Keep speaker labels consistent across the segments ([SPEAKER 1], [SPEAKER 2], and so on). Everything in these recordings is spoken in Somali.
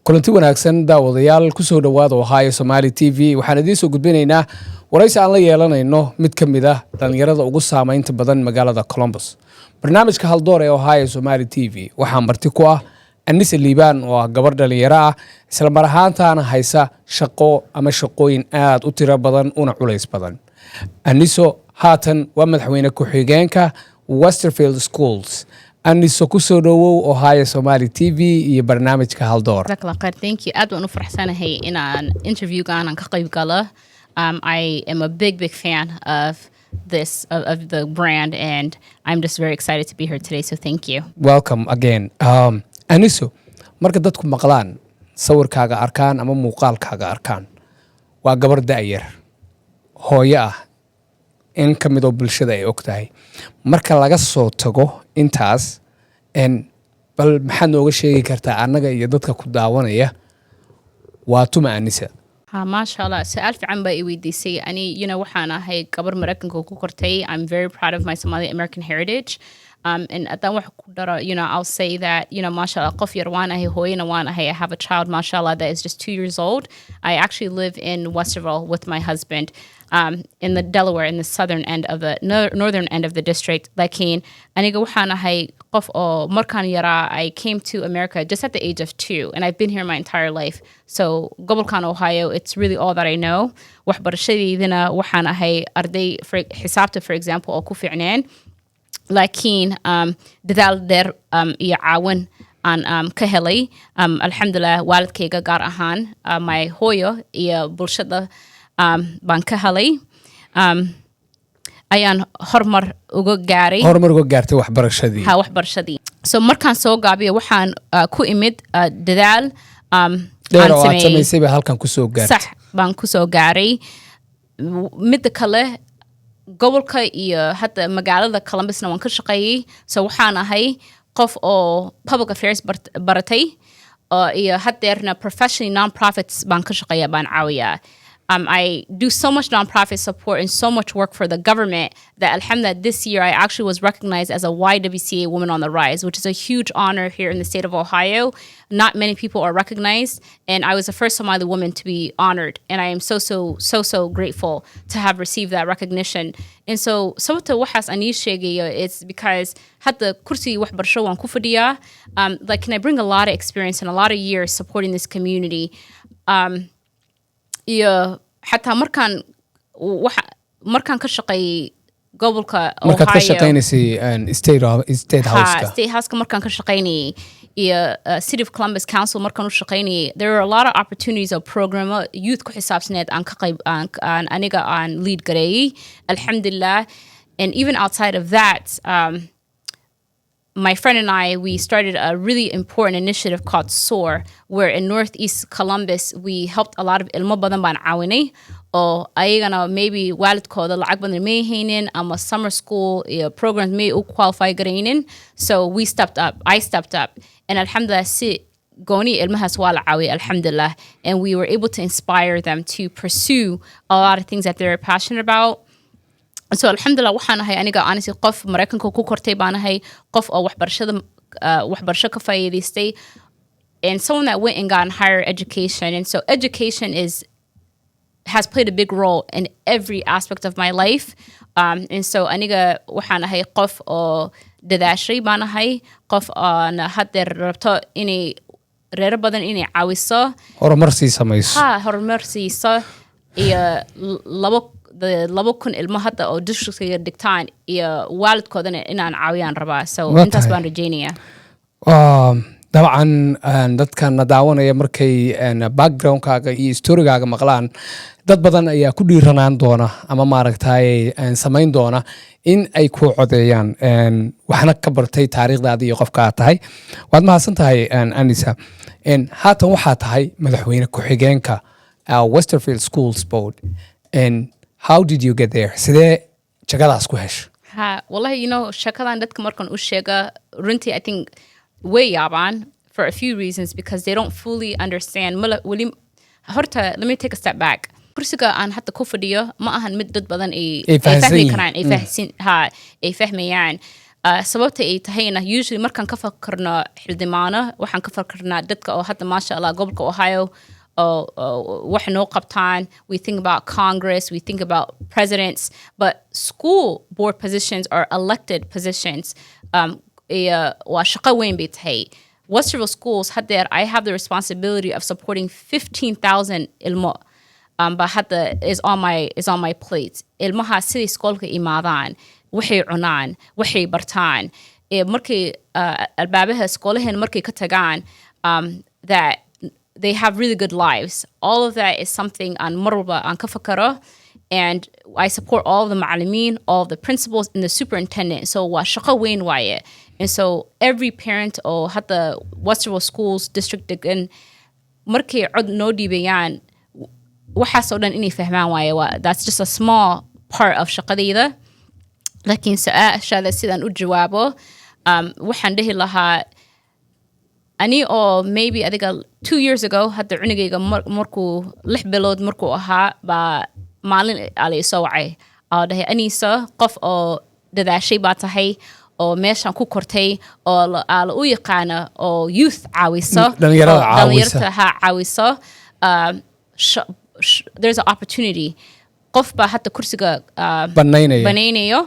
[SPEAKER 1] kulanti wanaagsan daawadayaal ku soo dhawaada Ohio Somali TV waxaan idin soo gudbinaynaa waraysi aan la yeelanayno mid ka mid ah dhalinyarada ugu saameynta badan magaalada Columbus. Barnaamijka Haldoor ee Ohio Somali TV waxaan marti ku ah Anisa Liban oo ah gabar dhalinyaro ah isla mar ahaantaana haysa shaqo ama shaqooyin aad u tiro badan una culays badan. Aniso haatan waa Madaxweyne Xigeenka Westerfield Schools. Anisa ku soo dhawow Ohio Somali TV iyo barnaamijka Haldoor.
[SPEAKER 2] Thank you. Aad waan u faraxsanahay in aan interview-gaan aan ka qayb galo. I am a big fan of this of the brand, and I'm just very excited to be here today. So thank you.
[SPEAKER 1] Welcome again. Aniso, marka dadku maqlaan sawirkaaga arkaan ama muuqaalkaaga arkaan waa gabar da'yar hooyo ah in ka mid oo bulshada ay ogtahay marka laga soo tago intaas bal maxaad nooga sheegi kartaa annaga iyo dadka ku daawanaya waa tuma Anisa.
[SPEAKER 2] ما شاء الله سؤال في عن بقى ويديسي أني وحنا هاي قبر مركن كوكورتي. I'm very proud of my Somali American heritage. And at that I'll say that mashallah قف يروانا هي هوينا وانا هي I have a child mashallah that is just 2 years old. I actually live in Westerville with my husband in the Delaware in the southern end of the northern end of the district. لكن أنا وحنا هاي قف أو مركان يرا I came to America just at the age of 2 and I've been here my entire life. So قبل كان Ohio it's really all that I know. وحبر الشيء ذنا وحنا هاي أرضي حسابته for example أو كوفي عنان. لكن دذال در يعاون عن كهلي الحمد لله والد كيجا قار أهان my هويو بلشدة بان كهلي أيان هرمر ugu gaartay waxbarashadii
[SPEAKER 1] ha
[SPEAKER 2] waxbarashadii so markaan soo gaabiyo waxaan ku imid dadaal aan
[SPEAKER 1] sameeyay halkan ku soo gaartay
[SPEAKER 2] sax baan ku soo gaaray mid kale gobolka iyo hadda magaalada Columbusna waan ka shaqeeyay so waxaan ahay qof oo public affairs baratay iyo haddeerna professionally non-profits baan ka shaqeeyaa baan caawiyaa. I do so much nonprofit support and so much work for the government that alhamdulillah this year I actually was recognized as a YWCA Woman on the Rise, which is a huge honor here in the state of Ohio. Not many people are recognized, and I was the first Somali woman to be honored, and I am so grateful to have received that recognition. And so sababta waxaas aan ii sheegayo it's because hadda kursi waxbarasho waan ku fadhiyaa like can I bring a lot of experience and a lot of years supporting this community. iyo حتى markaan ka shaqeeyay gobolka Ohio
[SPEAKER 1] markaad ka shaqeynayay state house
[SPEAKER 2] ka markaan ka shaqeynayay iyo City of Columbus Council markaan u shaqeynayay there are a lot of opportunities of program youth ku xisaabsaneed aan ka qayb aan aniga aan lead gareeyay alhamdulillah. And even outside of that my friend and I, we started a really important initiative called SOAR, where in Northeast Columbus, we helped a lot of ilmo badan baan caawinay oo ayagana maybe waalidkooda lacag badan may haynin ama summer school programs may u qualify garaynin. So I stepped up and alhamdulillah si gooni ilmahaas waa la caawiyay alhamdulillah, and we were able to inspire them to pursue a lot of things that they're passionate about. So alhamdulillah waxaan ahay aniga aanisi qof Mareykanka ku kortay baan ahay qof oo waxbarasho ka faa'iidaystay and someone that went and got higher education. And so education has played a big role in every aspect of my life. And so aniga waxaan ahay qof oo dadaashay baan ahay qof aan hadda rabto inay reer badan inay caawiso horumar siiso iyo labo kun ilmo hadda oo districtga dhigtaan iyo waalidkoodana inaan caawiyaan rabaa. So intaas baan rajaynayaa.
[SPEAKER 1] dabcan dadkan daawanaya markay backgroundkaaga iyo storygaaga maqlaan dad badan ayaa ku dhiiranaan doona ama maaragtay samayn doona in ay ku codeeyaan waxna ka bartay taariikhdaada iyo qofka aad tahay. waad mahadsan tahay Anisa. haatan waxaa tahay Madaxweyne Xigeenka Westerfield Schools Board. And how did you get there? Sidee jagadaas ku heshay?
[SPEAKER 2] Wallahi shakadan dadka markan u sheega runtii I think way yaabaan for a few reasons because they don't fully understand. Horta let me take a step back. kursiga aan hadda ku fadhiyo ma ahan mid dad badan ay fahmi karaan ay fahmayaan sababta ay tahayna usually markaan ka fakarno xildhibaano waxaan ka fakarnaa dadka oo hadda maasha Allah gobolka Ohio wax noo qabtaan. We think about Congress, we think about presidents, but school board positions are elected positions. Waa shaqo weyn bay tahay. Westerville schools haddeer I have the responsibility of supporting 15,000 ilmo. But hadda is on my plate. Ilmaha sidii iskoolka imaadaan, waxay cunaan, waxay bartaan. Markay albaabaha iskoolahan markay ka tagaan, that they have really good lives. All of that is something on marwalba aan ka fakaro. And I support all of the ma'alimin, all of the principals, and the superintendent. So waa shaqo weyn waaye. And so every parent or hadda Westerville schools district degan markay cod noo dhiibayaan waxaasoo dhan inay fahmaan waaye. That's just a small part of shaqadayda. Laakiin su-aashaada sidaan u jawaabo waxaan dhihi lahaa ani oo maybe adiga 2 years ago hadda cunugayga markuu 6 bilood markuu ahaa baa maalin ala isoo wacay oo dhahay Anisa qof oo dadaashay baa tahay oo meeshaan ku kortay oo ala u yaqaana oo youth caawiso dhalinyarada caawiso there's an opportunity qof baa hadda kursiga banaynayo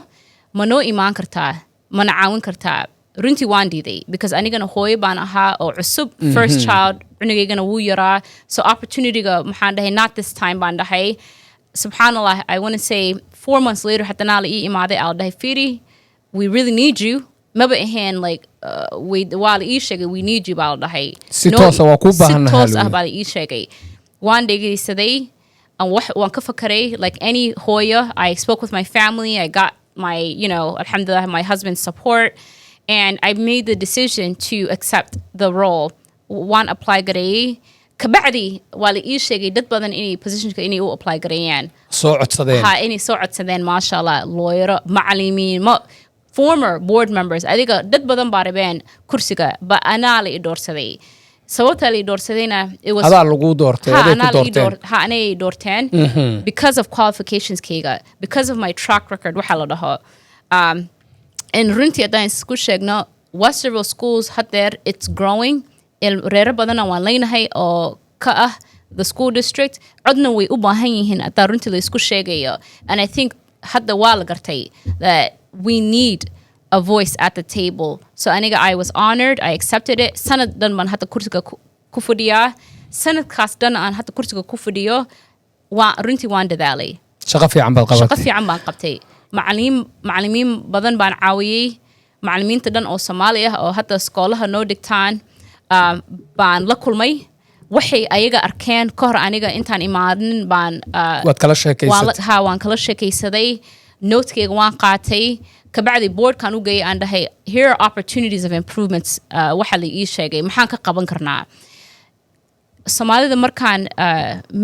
[SPEAKER 2] ma noo imaan kartaa mana caawin kartaa runtii waan diiday because anigana hooyo baan ahaa oo cusub first child cunugaygana wuu yaraa so opportunityga maxaan dhahay not this time baan dhahay subhanallah I want to say 4 months later haddana la ii imaaday I'll dhahay Firi we really need you maba ahayn like waa la ii sheegay we need you baa la dhahay
[SPEAKER 1] si toos waa ku baahan
[SPEAKER 2] si toos ah baa la ii sheegay waan dhegeysaday waan ka fakaray like any hooyo I spoke with my family I got my alhamdulillah my husband's support and I made the decision to accept the role waan apply gareeyay kabacdi waa la ii sheegay dad badan inay positionka inay u apply gareeyaan
[SPEAKER 1] soo codsadeen
[SPEAKER 2] inay soo codsadeen maasha Allah lawyer macallimiin former board members adiga dad badan baa rabeen kursiga ba anaa la ii doorsaday sababta la ii doorsadayna it was
[SPEAKER 1] adaa lagu doortay
[SPEAKER 2] anay doorteen because of qualifications kayga because of my track record waxa la dhaho and runtii haddaan isku sheegno Westerville schools haddeer it's growing reero badana waan leynahay oo ka ah the school district codna way u baahan yihiin hadaa runtii la isku sheegayo and I think hadda waa la gartay that we need a voice at the table so aniga I was honored I accepted it sanad dhan baan hadda kursiga ku fadhiyaa sanadkaas dhan aan hadda kursiga ku fadhiyo runtii waan dadaalay
[SPEAKER 1] shaqo fiican
[SPEAKER 2] baan qabtay macallimiin badan baan caawiyey macallimiinta dhan oo Soomaali ah oo hadda iskoolaha noo dhigtaan baan la kulmay waxay ayaga arkeen ka hor aniga intaan imaanin baan
[SPEAKER 1] waad kala sheekaysatay
[SPEAKER 2] waan kala sheekaysaday notekeyga waan qaatay kabacdi boardkan u geeyay aan dhahay here are opportunities of improvements waxa la ii sheegay maxaan ka qaban karnaa Soomaalida markaan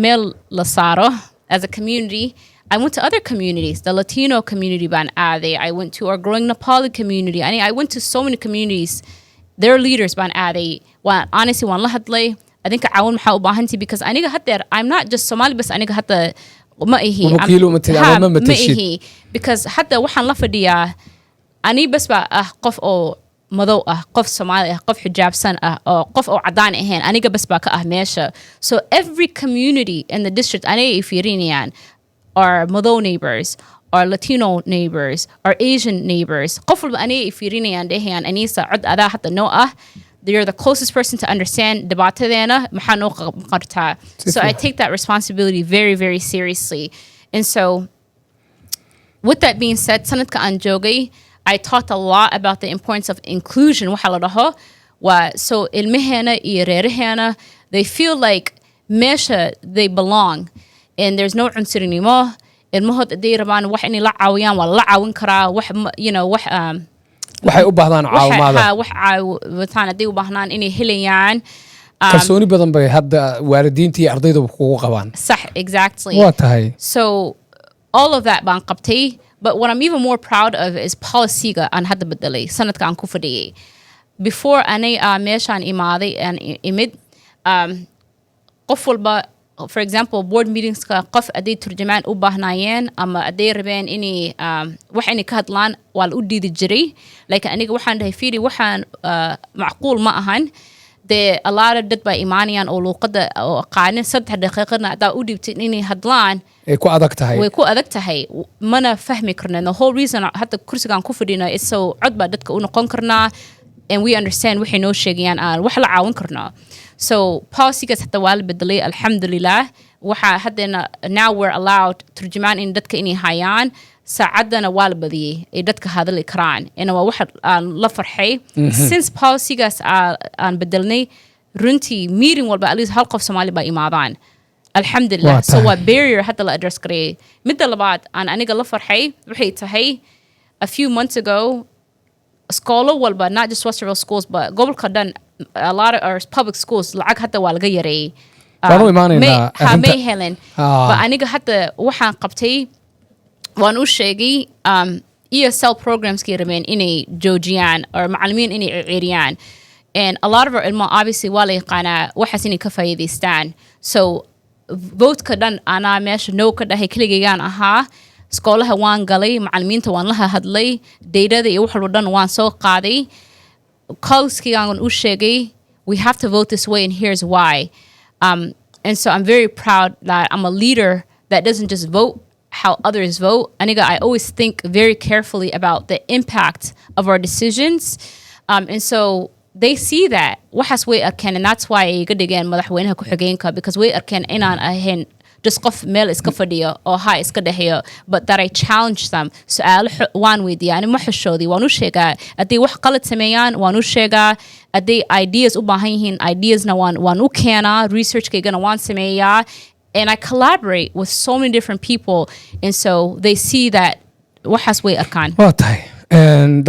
[SPEAKER 2] meel la saaro as a community I went to other communities the Latino community baan aaday I went to our growing Nepali community I went to so many communities their leaders baan aaday honestly waan la hadlay adinka caawin maxaa u baahantii because aniga haddeer I'm not just Somali bas aniga hadda ma ihi because hadda waxaan la fadhiyaa ani bas baa ah qof oo madow ah qof Soomaali ah qof xijaabsan ah oo qof oo cadaan ahayn aniga bas baa ka ah meesha so every community in the district anay fiirinayaan our madow neighbors our Latino neighbors our Asian neighbors qof walba anay fiirinayaan dhehayaan Anisa cod adaa hadda noo ah you're the closest person to understand debaatadeena maxaa noo qartaa so I take that responsibility very very seriously and so with that being said sanadka aan joogay I talked a lot about the importance of inclusion waxa la dhaho so ilmaheena iyo reeraheena they feel like meesha they belong and there's no cunsurinimo ilmahood haday rabaan wax inay la caawiyaan waa la caawin karaa wax
[SPEAKER 1] waxay u baahdaan caawimaada
[SPEAKER 2] wax caawitaan haday u baahnaan inay helayaan
[SPEAKER 1] kalsooni badan bay hadda waalidiinta iyo ardaydu kugu qabaan
[SPEAKER 2] sax exactly
[SPEAKER 1] waa tahay
[SPEAKER 2] so all of that baan qabtay but what I'm even more proud of is policyga aan hadda bedelay sanadka aan ku fadhiyay before anay meeshaan imaaday aan imid qof walba for example board meetings ka qof aday turjumaan u baahnayeen ama aday rabeen inay wax inay ka hadlaan waa la u diidi jiray laakiin aniga waxaan dhahay fiiri waxaan macquul ma ahan de a lot of dad by imaaniyaan oo luqada oo qaanin 3 daqiiqana adaa u dhibtay inay hadlaan
[SPEAKER 1] ay ku adag tahay
[SPEAKER 2] way ku adag tahay mana fahmi karna the whole reason hatta kursigan ku fadhina is so cod ba dadka u noqon karnaa and we understand waxay noo sheegayaan aan wax la caawin karnaa so policygas hatta waa la bedelay alxamdulillah waxa haddana now we're allowed turjumaan in dadka inay hayaan saacadana waa la badiyay ay dadka hadli karaan ina waa wax aan la farxay since policygas aan bedelnay runtii meeting walba at least hal qof Soomaali ba imaadaan alxamdulillah so waa barrier hatta la address garay midda labaad aan aniga la farxay waxay tahay a few months ago scholar walba not just Westerville schools but gobolka dhan a lot of our public schools lacag hatta waa laga yareeyay
[SPEAKER 1] waanu imaanaynaa
[SPEAKER 2] may helen but aniga hatta waxaan qabtay waan u sheegay ESL programs kii rabeen inay joojiyaan or macallimiin inay ceeriyaan and a lot of our ilmo obviously waa la yaqaanaa waxaas inay ka faa'iidaystaan so vote-ka dhan anaa meesha no ka dhahay keligaygaan ahaa iskoolaha waan galay macallimiinta waan la hadlay daydada iyo wax walba dhan waan soo qaaday colleagueskaygaan u sheegay we have to vote this way and here's why and so I'm very proud that I'm a leader that doesn't just vote how others vote. Aniga, I always think very carefully about the impact of our decisions. And so they see that. Waxas way arkan, and that's why I get again Madaxweyne Xigeenka because way arkan inaan ahayn just qof meel iska fadhiyo oo ha iska dhahayo but that I challenge them. Su'aal waan weydiiyaa ani ma xishoodii waan u sheegaa haddii wax qalad sameeyaan waan u sheegaa haddii ideas u baahan yihiin ideasna waan u keenaa researchkaygana waan sameeyaa and I collaborate with so many different people and so they see that waxaas way arkaan
[SPEAKER 1] waa tahay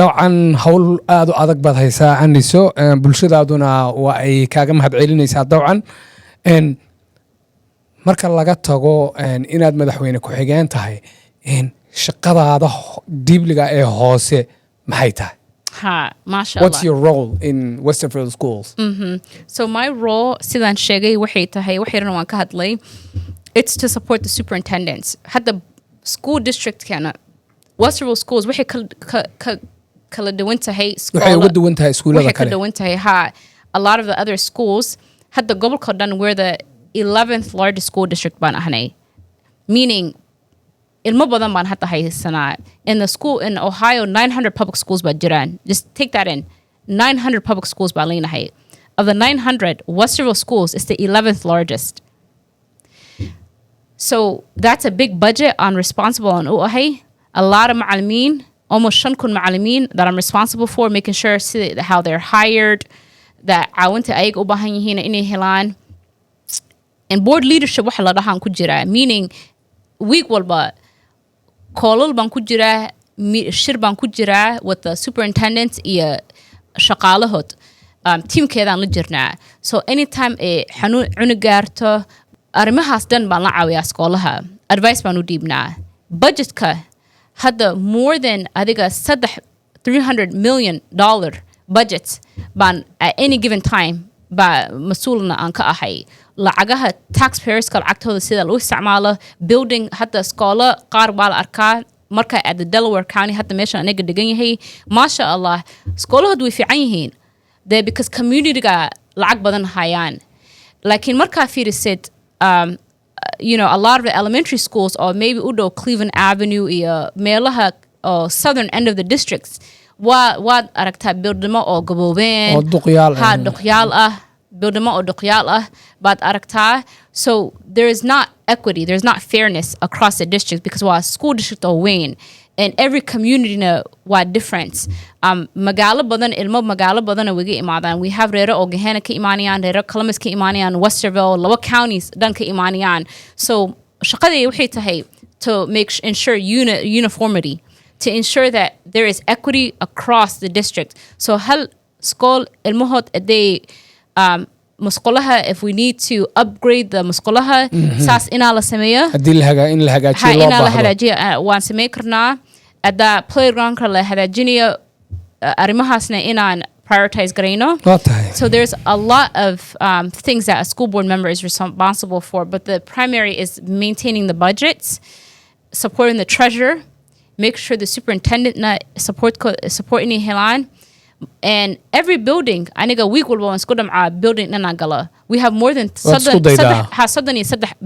[SPEAKER 1] dabcan hawl aad u adag baad haysaa Aniso bulshadaaduna waa ay kaaga mahadcelinaysaa dabcan marka laga tago inaad madaxweyne ku xigeen tahay shaqadaada dibliga ee hoose maxay tahay
[SPEAKER 2] mashallah
[SPEAKER 1] what's your role in Westerville schools
[SPEAKER 2] so my role sidaan sheegay waxay tahay waxayna waan ka hadlay it's to support the superintendents hadda school district kana Westerville schools waxay kala duwan tahay
[SPEAKER 1] waxay uga duwan tahay iskuulada kale
[SPEAKER 2] waxay kala duwan tahay a lot of the other schools hadda gobolka dhan we're the 11th largest school district baan ahnay meaning ilmo badan baan hadda haysanaa in the school in Ohio 900 public schools baa jiraan just take that in 900 public schools baa leenahay of the 900 Westerville schools is the 11th largest so that's a big budget I'm responsible on uahay a lot of macallimiin almost 5,000 macallimiin that I'm responsible for making sure how they're hired that caawinta ayaga u baahan yihiin inay helaan and board leadership waxa la dhahaan ku jira meaning week walba koolal baan ku jiraa shir baan ku jiraa with the superintendents iyo shaqaalahood teamkeedaan la jirnaa so anytime xanuun cunug gaarto arrimahaas dhan baan la caawiyaa iskoolaha advice baan u dhiibnaa budgetka hadda more than adiga $300 million budget baan at any given time ba mas-uulna aan ka ahay lacagaha taxpayerska lacagtooda sida loo isticmaalo building hadda iskoola qaar baa la arkaa marka at the Delaware County hadda meesha anaga degan yahay maasha Allah iskoolahoodu way fiican yihiin de because communityga lacag badan hayaan laakiin markaa fiirisid you know a lot of the elementary schools or maybe u dhow Cleveland Avenue iyo meelaha southern end of the districts waad aragtaa bildimo oo gaboobeen
[SPEAKER 1] oo
[SPEAKER 2] duqyaal ah bildimo oo duqyaal ah baad aragtaa so there is not equity there's not fairness across the district because waa school district oo weyn and every community waa different magaalo badan ilmo magaalo badan waga imaadaan we have reero oo Gehenna ka imaanayaan reero Columbus ka imaanayaan Westerville laba counties dhan ka imaanayaan so shaqadii waxay tahay to ensure uniformity to ensure that there is equity across the district so hal school ilmahod they musqulaha if we need to upgrade the musqulaha saas inaa la sameeyo
[SPEAKER 1] hadii la hagaajiyo loo baahdo
[SPEAKER 2] la hagaajiyo waan sameey karnaa ada playground la hagaajinayo arrimahaasna inaan prioritize garayno. So there's a lot of things that a school board member is responsible for, but the primary is maintaining the budgets, supporting the treasurer, make sure the superintendent support any helan, and every building aniga week walba waan isku dhamcaa building inaan gala. We have more than sudden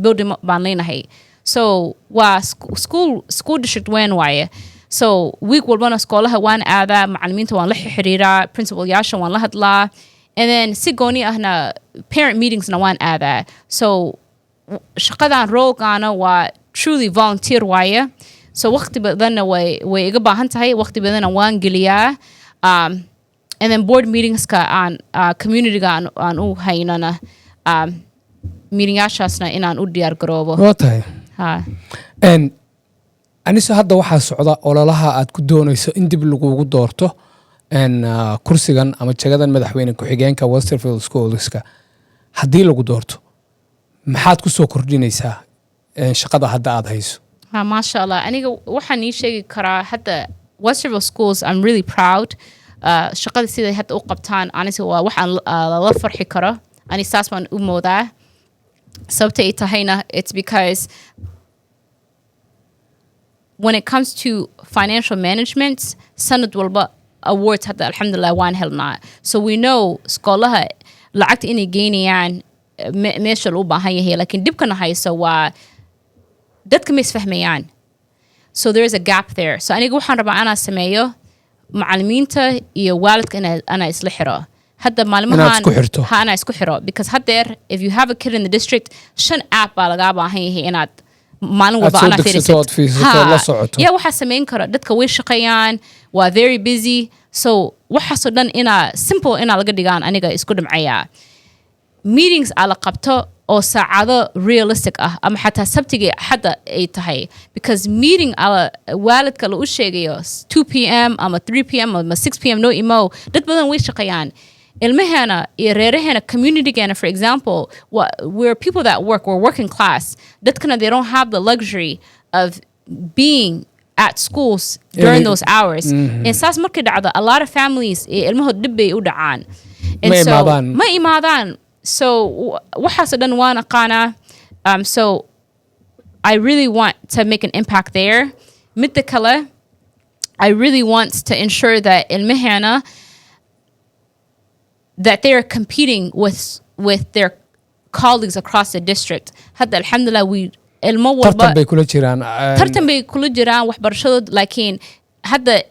[SPEAKER 2] building baan leenahay. So waa school district weyn waaye. So week walbana iskoolaha waan aadaa, macallimiinta waan la xiriiraa, principal yaasha waan la hadlaa, and then si gooni ahna parent meetings na waan aadaa. So shaqadan roolkaana waa truly volunteer waaye. So waqti badanna way iga baahan tahay, waqti badanna waan geliyaa. And then board meetings ka aan community ga aan u haynana meeting yaashaasna inaan u diyaar garoobo.
[SPEAKER 1] Waatahay. And Anisa hadda waxaa socda ololaha aad ku doonayso in dib lagugu doorto kursigan ama jagadan madaxweyne ku-xigeenka Westerfield Schoolska. Haddii lagu doorto maxaad ku soo kordhinaysaa shaqada hadda aad hayso?
[SPEAKER 2] Masha Allah, aniga waxaan ii sheegi karaa hadda Westerfield Schools, I'm really proud. Shaqada siday hadda u qabtaan anisa waa waxaan la farxi karo. Ani saas baan u moodaa. Sababta ay tahayna, it's because when it comes to financial management, sanad walba awards hadda alhamdulillah waan helnaa. So we know iskoolaha lacagta inay geynayaan meesha loo baahan yahay, laakiin dhibkana hayso waa dadka ma isfahmayaan. So there is a gap there. So aniga waxaan rabaa anaa sameeyo macallimiinta iyo waalidka ana isla xiro. Hadda maalmahan ana isku xiro, because haddeer if you have a kid in the district, shan app baa lagaa baahan yahay inaad maalin walba ana fiirisid. Yeah, waxaa samayn kara dadka way shaqeeyaan, waa very busy. So waxaasoo dhan simple inaa laga dhigaan aniga isku dhimcayaa. Meetings ala qabto oo saacado realistic ah ama xataa sabtiga hadda ay tahay, because meeting ala waalidka la u sheegayo 2 p.m. ama 3 p.m. ama 6 p.m. no imo, dad badan way shaqeeyaan. Ilmahana iyo reerahana community gana, for example, we're people that we're working class. Dadkana, they don't have the luxury of being at schools during those hours. And saas markay dhacdo, a lot of families ilmahood dib bay u dhacaan. And so ma imaadaan. So waxaas dhan waan aqaana. So I really want to make an impact there. Midda kale, I really want to ensure that ilmahana, that they are competing with their colleagues across the district. Hadda alhamdulillah ilmo walba tartan bay kula jiraan waxbarashadood, laakiin hadda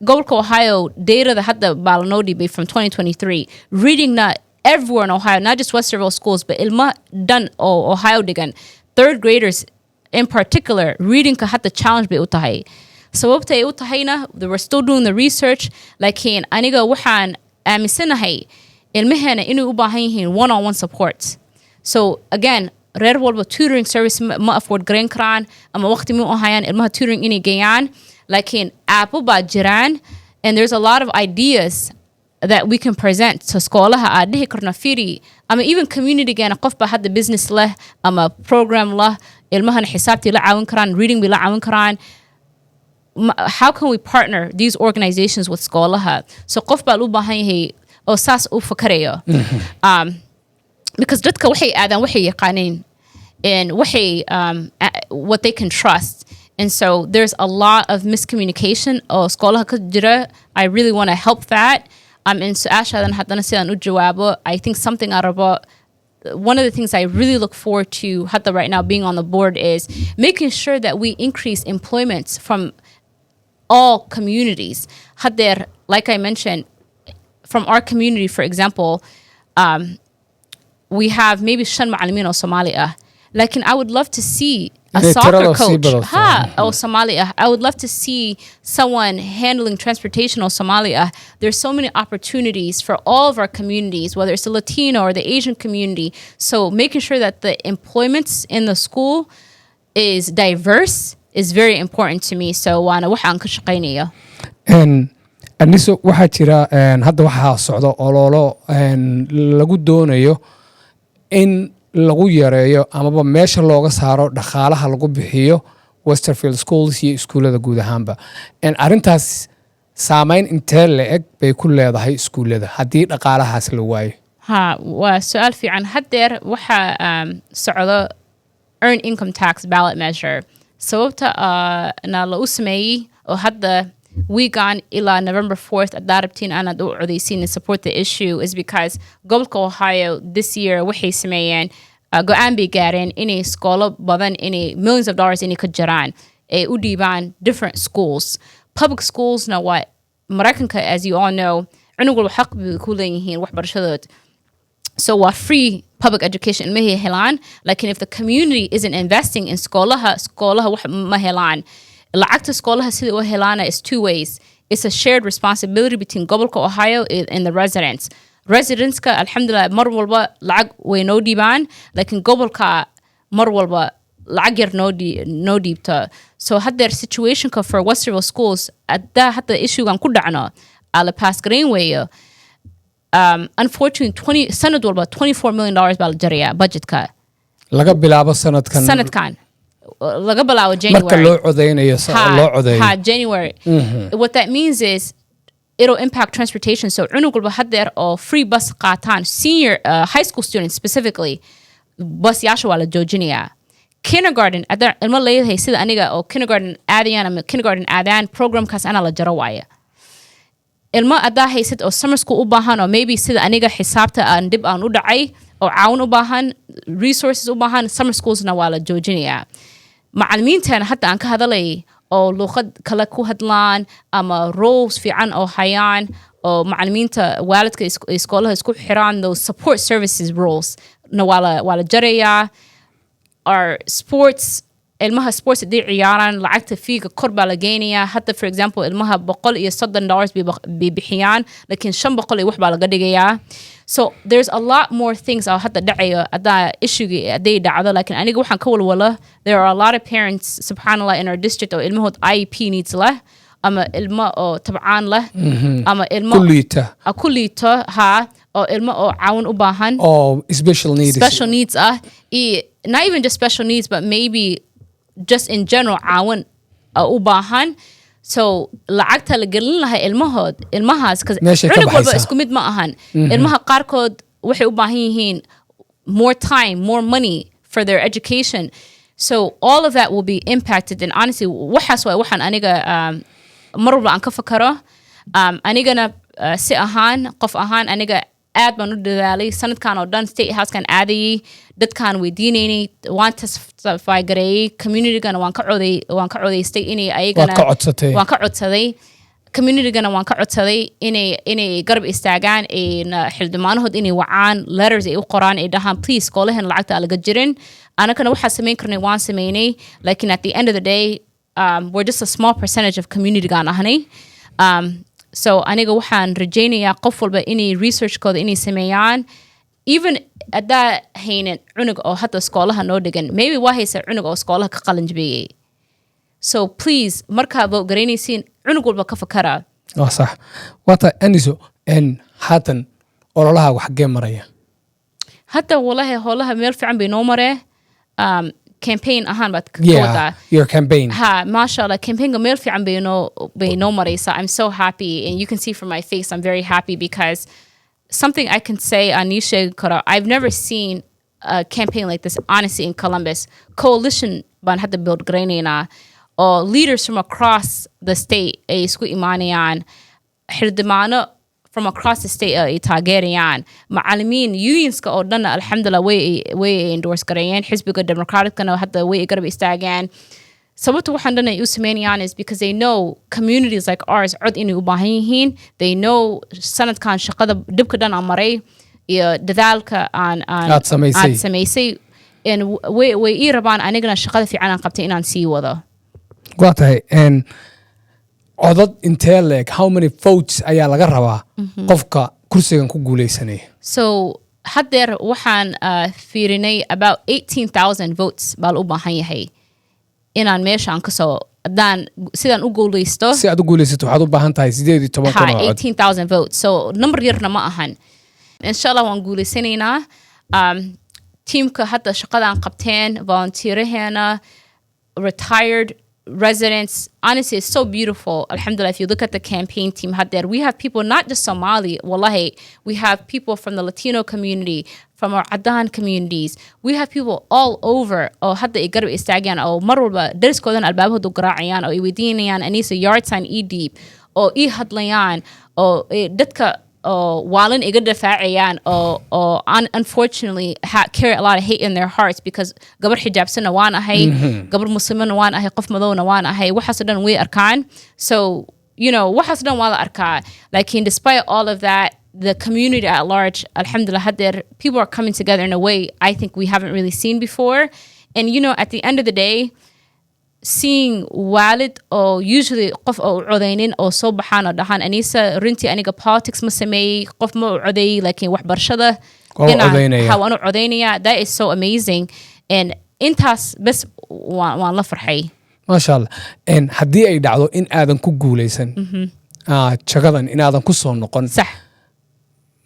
[SPEAKER 2] gobolka Ohio data hadda baa la noo dhibay from 2023 reading na everywhere in Ohio, not just Westerville schools, but ilma dhan oo Ohio digan, third graders in particular, reading ka hadda challenge bay u tahay. Sababta ay u tahayna, they were still doing the research, laakiin aniga waxaan aaminsanahay ilmahana inay u baahan yihiin one-on-one support. So again, reer walba tutoring service ma afford garayn karaan ama waqti ma u hayaan ilmaha tutoring inay geeyaan, laakiin app baa jiraan, and there's a lot of ideas that we can present to iskoolaha aad dhihi karna firi, ama even community gana qof baa hadda business leh ama program leh, ilmahana xisaabtii la caawin karaan, reading bay la caawin karaan. How can we partner these organizations with iskoolaha? So qof baa u baahan yahay oo saas u fakarayo. Because dadka waxay aadaan waxay yaqaaneen and waxay what they can trust. And so there's a lot of miscommunication oo iskoolaha ka jira. I really want to help that. And so aashadan haddana sidaan u jawaabo, I think something out about one of the things I really look forward to hadda right now being on the board is making sure that we increase employment from all communities. Hadder, like I mentioned, from our community, for example, we have maybe shan macallimiin oo Somali ah. Like, I would love to see a soccer coach or Somalia. I would love to see someone handling transportation or Somalia. There's so many opportunities for all of our communities, whether it's the Latino or the Asian community. So making sure that the employments in the school is diverse is very important to me. So waxaan ka shaqeynaya.
[SPEAKER 1] Anisa waxaa jira hadda waxaa socdo ololo lagu doonayo in lagu yareeyo amaba meesha looga saaro dhaqaalaha lagu bixiyo Westerfield Schools iyo iskuulada guud ahaanba. Arintaas saamayn intee le'eg bay ku leedahay iskuullada haddii dhaqaalahaas la waayo
[SPEAKER 2] waa su'aal fiican haddeer waxaa socdo earn income tax ballot measure sababta na la u sameeyey oo hadda weekan ilaa November 4th at darabtiin aanad u codeysiin and support the issue is because gobolka Ohio this year waxay sameeyeen go-aan bay gaareen inay iskoolo badan inay millions of dollars inay ka jiraan ay u dhiibaan different schools public schools na waa Mareykanka as you all know cunug walba xaq bay ku leeyihiin waxbarashadood so waa free public education ma helaan lakin if the community isn't investing in skolaha wax ma helaan lacagta skolaha sida u helaana is two ways it's a shared responsibility between gobolka Ohio and the residents ka alhamdulillah mar walba lacag way noo dhiibaan lakin gobolka mar walba lacag yar noo dhiibta so hadda situationka for Westerville schools hadda issuegan ku dhacno ala pass green way unfortunately sanad walba $24 million baa la jarayaa budgetka
[SPEAKER 1] laga bilaabo sanadkan
[SPEAKER 2] laga bilaabo January
[SPEAKER 1] marka loo codeynayo loo codeeyo
[SPEAKER 2] January what that means is it'll impact transportation so cunug walba haddeer oo free bus qaataan senior high school students specifically bus yaasha waa la joojinayaa kindergarten adda ilmo leeyahay sida aniga oo kindergarten aadayaan ama kindergarten aadaan programkaas ana la jaro waaya ilmo adaa haysid oo summer school u baahan oo maybe sida aniga xisaabta aan dib aan u dhacay oo caawin u baahan resources u baahan summer schoolsna waa la joojinayaa macallimiintan hadda aan ka hadalay oo luqad kale ku hadlaan ama roles fiican oo hayaan oo macallimiinta waalidka iskoolaha isku xiraan those support services roles na waa la jarayaa our sports ilmaha sports hadday ciyaaraan lacagta fiiga kor baa la geynayaa hadda for example ilmaha $130 bay bixiyaan lakin $500 iyo wax baa laga dhigayaa so there's a lot more things oo hadda dhacayo hadda issue hadday dhacdo lakin aniga waxaan ka walwala there are a lot of parents subhanallah in our district oo ilmahood IEP needs leh ama ilmo oo tabcaan leh ama ilmo kulliita oo ilmo oo caawin u baahan
[SPEAKER 1] special
[SPEAKER 2] needs not even just special needs but maybe just in general caawin u baahan so lacagta la gelin lahaa ilmahaas cunug walba isku mid ma ahan ilmaha qaarkood waxay u baahan yihiin more time more money for their education so all of that will be impacted and honestly waxaas waa waxaan aniga mar walba aan ka fakaro anigana si ahaan qof ahaan aniga aad baan u dadaalay sanadkan oo dhan state housekan aadayay dadkaan weydiinaynay waan testify gareeyay communitygana waan ka codaystay inay ayagana waan ka codsaday communitygana waan ka codsaday inay garab istaagaan xildhibaanahood inay wacaan letters ay u qoraan ay dhahaan please koolahan lacagta laga jirin anakana waxaa samayn karnay waan samaynay lakin at the end of the day we're just a small percentage of communitygaan ahnay so aniga waxaan rajaynayaa qof walba inay researchkooda inay sameeyaan even adaa haynan cunug oo hadda iskoolaha noo dhigan maybe waa haysa cunug oo iskoolaha ka qalin jabeeyey so please markaa vote garaynaysiin cunug walba ka fakara
[SPEAKER 1] sax waata Aniso haatan ololaha wax xagee maraya
[SPEAKER 2] hadda wallahi howlaha meel fiican bay noo maree campaign ahaan baad ka wadaa
[SPEAKER 1] your campaign
[SPEAKER 2] mashallah campaign meel fiican bay noo maraysa I'm so happy and you can see from my face I'm very happy because something I can say Anisha kara I've never seen a campaign like this honestly in Columbus coalition baan hadda build garaynayna or leaders from across the state ay isku imaanayaan xildhibaano from across the state ay taageerayaan macallimiin unionska oo dhan alxamdulillah way endorse gareeyeen xisbiga democraticna hadda way garab istaagaan sababta waxaan dhan ay u sameynayaan is because they know communities like ours cod inay u baahan yihiin they know sanadkan shaqada dhibka dhan aan maray iyo dadaalka aan samaysay and way ii rabaan anigana shaqada fiican aan qabtay inaan sii wado
[SPEAKER 1] waa tahay codad intee leeg how many votes ayaa laga rabaa qofka kursigan ku guuleysanaya
[SPEAKER 2] so haddeer waxaan fiirinay about 18,000 votes baa u baahan yahay inaan meeshaan kasoo sidaan u guuleysto
[SPEAKER 1] si aad u guuleysato waxaad u baahan tahay
[SPEAKER 2] 18,000 votes so number yarna ma ahan inshallah waan guuleysanaynaa teamka hadda shaqadaan qabteen volunteeraheena retired residents. Honestly, it's so beautiful. Alhamdulillah, if you look at the campaign team out there, we have people not just Somali, wallahi, we have people from the Latino community, from our Adan communities. We have people all over. Oh, hadda ay garab istaagaan oo mar walba dariskoodan albaabahooda garaacayaan oo ay weydiinayaan Anisa yard sign ii dhiib oo ii hadlayaan oo dadka waalin iga dafaacayaan oo unfortunately carry a lot of hate in their hearts because gabar xijaabsana waan ahay, gabar muslimana waan ahay, qof madowna waan ahay, waxaas dhan way arkaan. So, waxaas dhan waa la arkaa. Like, despite all of that, the community at large, alhamdulillah, people are coming together in a way I think we haven't really seen before. And, at the end of the day, seeing walid or usually qof oo codeynin oo soo baxaan oo dhahaan Anisa runtii aniga politics ma sameeyey, qof ma codeeyey laakiin waxbarashada inaan codeynaya, that is so amazing. And intaas bes waan la farxay.
[SPEAKER 1] Masha Allah. And haddii ay dhacdo in aadan ku guuleysan jagadan in aadan ku soo noqon,
[SPEAKER 2] sax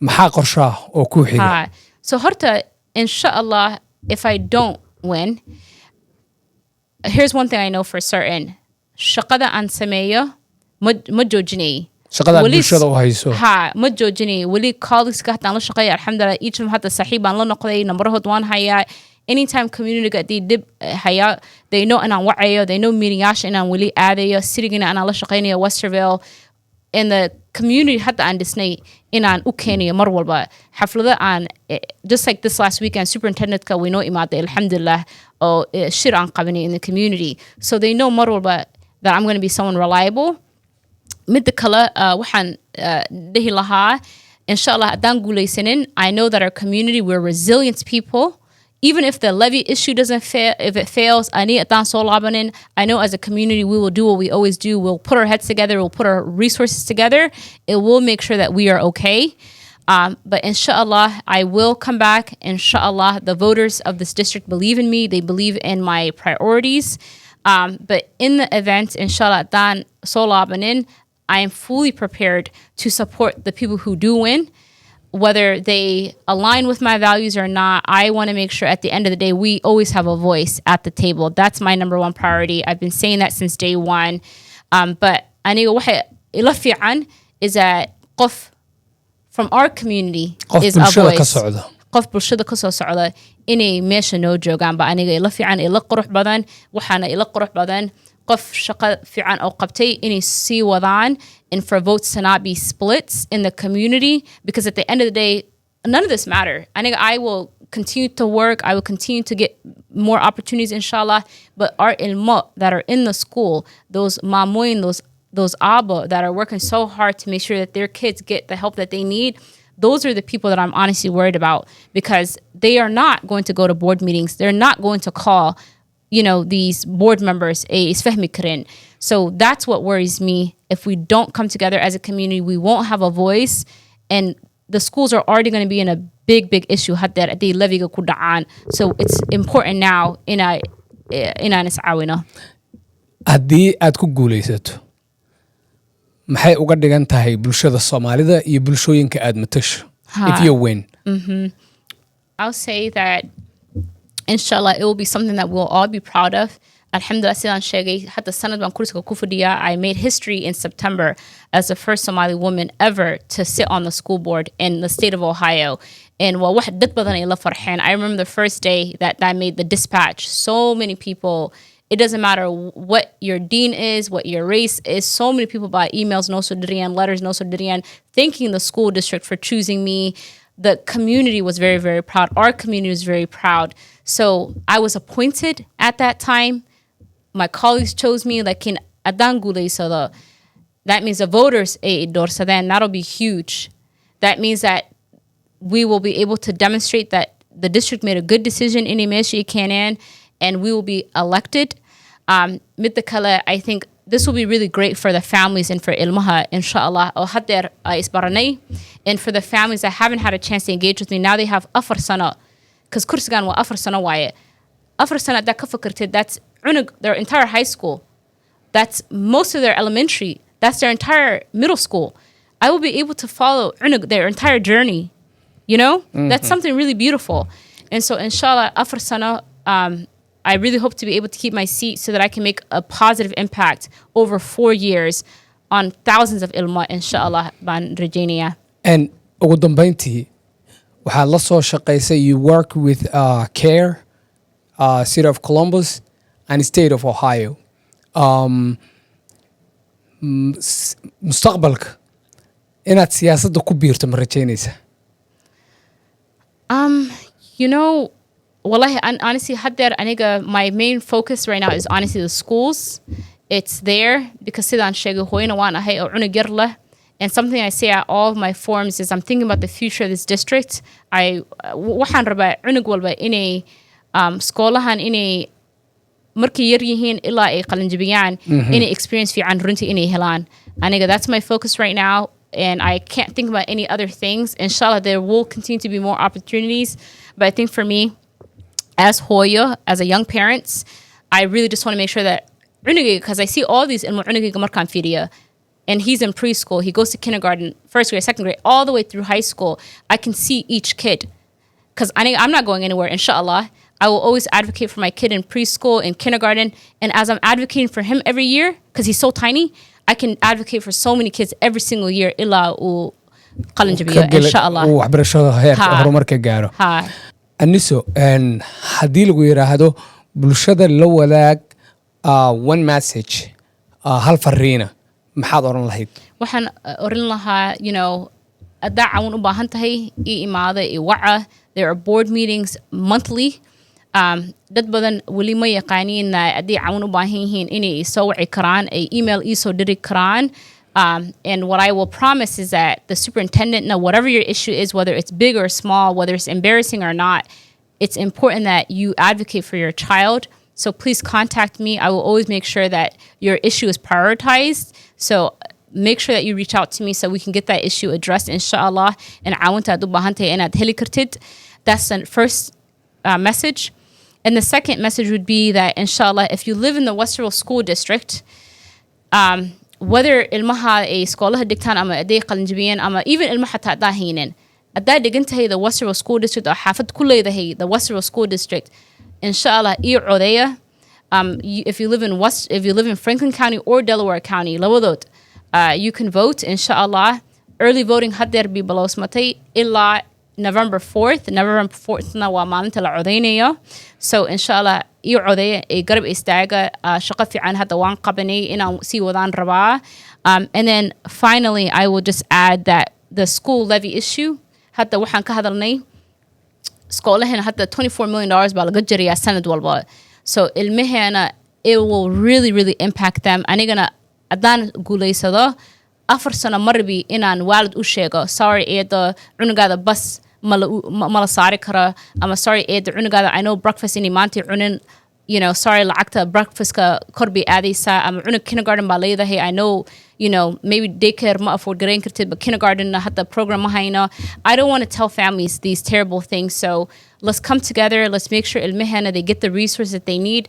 [SPEAKER 1] maxaa qorshaha oo ku xiga?
[SPEAKER 2] So horta inshallah, if I don't win, here's one thing I know for certain. Shaqada aan sameeyo ma joojinay.
[SPEAKER 1] Shaqada bulshada u hayso.
[SPEAKER 2] Ma joojinay. Wali colleagues ka hataan la shaqeeya, alhamdulillah, each of them hata saaxiib aan la noqday, numberhood waan hayaa. Anytime community ga di dib haya, they know inaan wacayo, they know meetingyaasha inaan wali aadayo, sirigina anaan la shaqeynayo Westerville. In the community hata aan dhisnay inaan u keenayo mar walba xaflada aan, just like this last weekend, superintendentka way noo imaaday, alhamdulillah, oo shir aan qabanay in the community. So they know mar walba that I'm going to be someone reliable. Midda kale waxaan dhihi lahaa, inshallah haddaan guuleysanin, I know that our community, we're resilient people. Even if the levy issue doesn't fail, if it fails, I know as a community we will do what we always do. We'll put our heads together, we'll put our resources together. It will make sure that we are okay. But inshallah, I will come back. Inshallah, the voters of this district believe in me. They believe in my priorities. But in the event, inshallah, dan solabanin, I am fully prepared to support the people who do win. Whether they align with my values or not, I want to make sure at the end of the day, we always have a voice at the table. That's my number one priority. I've been saying that since day one. But aniga waxa ila fiican is that qof from our community is a voice. Qof bulshada ka soo socda inay meesha noo joogaan. Ba aniga ila fiican, ila qurux badan, waxaana ila qurux badan. Qof shaqa fiican oo qabtay inay sii wadaan, and for votes to not be splits in the community, because at the end of the day, none of this matter. I will continue to work. I will continue to get more opportunities, inshallah. But our ilmo that are in the school, those mamoin, those aba that are working so hard to make sure that their kids get the help that they need, those are the people that I'm honestly worried about, because they are not going to go to board meetings. They're not going to call these board members. So that's what worries me. If we don't come together as a community, we won't have a voice, and the schools are already going to be in a big issue. So it's important now in niscaawino.
[SPEAKER 1] Haddii aad ku guuleysato, maxay uga dhigan tahay bulshada Soomaalida iyo bulshooyinka aad matasho if you win?
[SPEAKER 2] I'll say that inshallah, it will be something that we'll all be proud of. Alhamdulillah, sidaan sheegay, hata sanad baan kursiga ku fadhiyaa. I made history in September as the first Somali woman ever to sit on the school board in the state of Ohio. And wax dad badan ay la farxeen. I remember the first day that I made the dispatch. So many people, it doesn't matter what your dean is, what your race is. So many people by emails, no sodriyan, letters, no sodriyan, thanking the school district for choosing me. The community was very, very proud. Our community was very proud. So I was appointed at that time. My colleagues chose me. Like in Adangule, so that means the voters endorse then. That'll be huge. That means that we will be able to demonstrate that the district made a good decision in Imeshi Kanan, and we will be elected. Midakala, I think this will be really great for the families and for Ilmaha, inshallah. And for the families that haven't had a chance to engage with me, now they have afar sana. Because kursigan wa afar sana waye. Afar sana da kafakartid, that's their entire high school. That's most of their elementary. That's their entire middle school. I will be able to follow their entire journey. That's something really beautiful. And so inshallah, afar sana, I really hope to be able to keep my seat so that I can make a positive impact over 4 years on thousands of ilma, inshallah, baan rajaynaya.
[SPEAKER 1] And ugu dambeyntii waxaad la soo shaqaysay you work with CARE, City of Columbus and State of Ohio. Mustaqbalka inaad siyaasadda ku biirto ma rajaynaysaa?
[SPEAKER 2] You know, wallahi, honestly, my main focus right now is honestly the schools. It's there because sidaan sheegay hooyana waan ahay oo cunug yar leh. And something I say at all of my forums is I'm thinking about the future of this district. Waxaan rabaa cunug walba inay skoolahan inay markay yar yihiin ilaa ay qalinjibiyaan inay experience fiican runtii inay helaan. Aniga, that's my focus right now. And I can't think about any other things. Inshallah, there will continue to be more opportunities. But I think for me, as Hoya, as a young parent, I really just want to make sure that, because I see all these in and he's in preschool, he goes to kindergarten, first grade, second grade, all the way through high school. I can see each kid. Because I'm not going anywhere, inshallah. I will always advocate for my kid in preschool, in kindergarten. And as I'm advocating for him every year, because he's so tiny, I can advocate for so many kids every single year. Illa u qalinjabiya, inshallah.
[SPEAKER 1] Waxbarashada heerka horumarka gaaro. Aniso, haddii lagu yiraahdo bulshada la wadaag one message, hal fariina, maxaad oran lahayd?
[SPEAKER 2] Waxaan oran lahaa, you know, adaa caawin u baahan tahay ii imaada ii waca. There are board meetings monthly. Dad badan weli ma yaqaaniin haddii caawin u baahan yihiin inay soo wici karaan, ay email ii soo diri karaan. And what I will promise is that the superintendent, whatever your issue is, whether it's big or small, whether it's embarrassing or not, it's important that you advocate for your child. So please contact me. I will always make sure that your issue is prioritized. So make sure that you reach out to me so we can get that issue addressed, inshallah. And caawinta aad u baahan tahay inaad heli kartid. That's the first message. And the second message would be that, inshallah, if you live in the Westerville School District, whether ilmaha ay skoolaha dhigtaan ama aday qalinjibiyeen ama even ilmaha taa daahinin, adaa dhigantahay the Westerville School District oo xaafad ku leedahay the Westerville School District, inshallah, ii codeeya. If you live in Franklin County or Delaware County, labadood, you can vote, inshallah. Early voting haddeer bi balowsmatay ilaa November 4th. November 4th na waa maalinta la codeynayo. So inshallah, ii codeeya ee garab istaaga. Shaqo fiican hadda waan qabanay inaan sii wadaan rabaa. And then finally, I will just add that the school levy issue, hadda waxaan ka hadalnay skoolahena hadda $24 million baa laga jariyaa sanad walba. So ilmahena, it will really, really impact them. Anigana adaan guulaysado 4 sano marbi inaan waalid u sheego, sorry eeda cunugaada bas mala saari kara, ama sorry eeda cunugaada, I know breakfast inay maanta cunin, you know, sorry lacagta breakfastka kor bay aadaysa, ama cunug kindergarten baa leedahay, I know, you know, maybe daycare ma afford garayn kartid, but kindergarten na hadda program ma hayno. I don't want to tell families these terrible things. So let's come together, let's make sure ilmahena they get the resources that they need.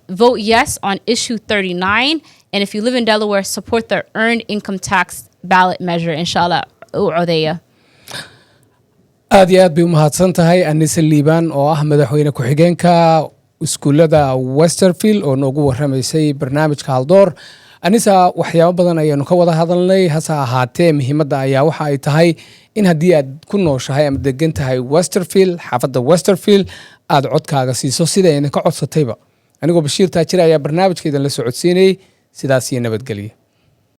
[SPEAKER 2] Vote yes on issue 39. And if you live in Delaware, support the earned income tax ballot measure, inshallah. U'udeya.
[SPEAKER 1] Aad iyo aad bay u mahadsan tahay Anisa Liban oo ah Madaxweyne Xigeenka iskuulada Westerville oo noogu warramaysay barnaamijka Haldoor. Anisa, waxyaabo badan ayaanu ka wada hadalnay, hase ahaatee muhiimadda ayaa waxa ay tahay in haddii aad ku nooshahay ama degan tahay Westerville, xaafadda Westerville, aad codkaaga siiso sida ayna ka codsatayba. anigoo Bashiir Taajir ayaa barnaamijkeedan la socodsiinay. sidaas iyo nabadgelyo.